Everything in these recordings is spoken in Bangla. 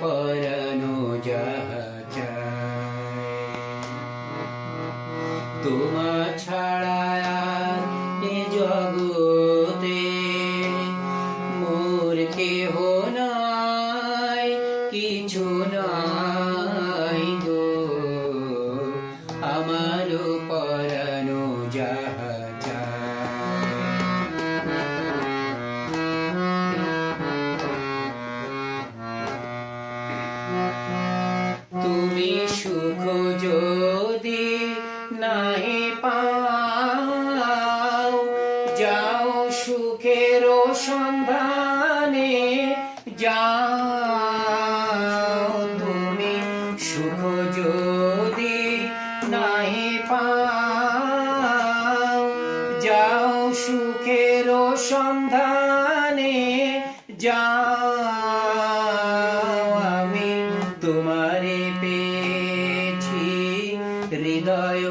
পরানো যাহা চায়। তোমা ছাড়া আর এ জগতে মোর কেহ নাই, কিছু নাই গো, আমার পরানো যাহা চায়। তুমি সুখ যদি নাহি পাও, যাও সুখের সন্ধানে যাও। তুমি সুখ যদি নাহি পাও, যাও সুখের সন্ধানে যাও। আমি তোমারে পেয়েছি হৃদয়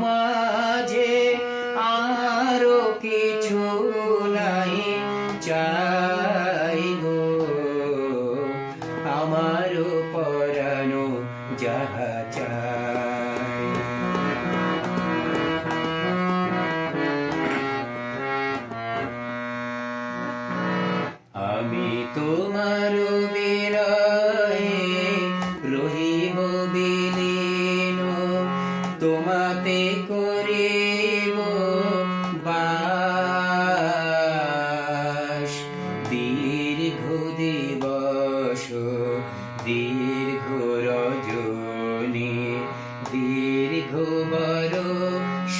মাঝে, আরো কিছু নাই চাই গো, আমার পরানো যাহা চাই। আমি তোমার বিরহে রহিব বিলীন, তোমাতে করিব বাস। দীর্ঘ দিবস দীর্ঘ রজনী, দীর্ঘ বরষ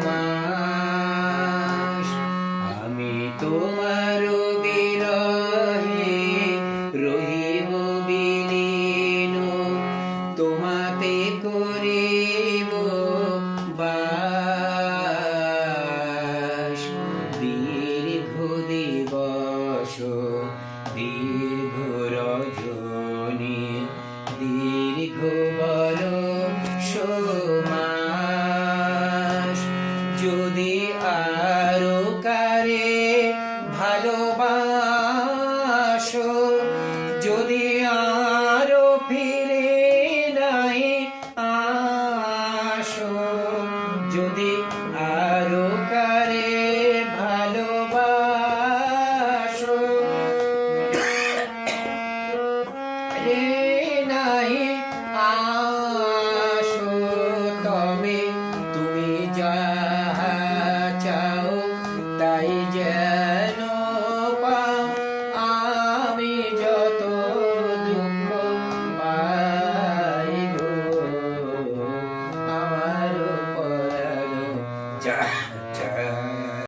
মাস। আমি তোমার বিরহে রহিব বিলীন, তোমাতে করিব বাস। দীর্ঘ দিবস দীর্ঘ রজনী।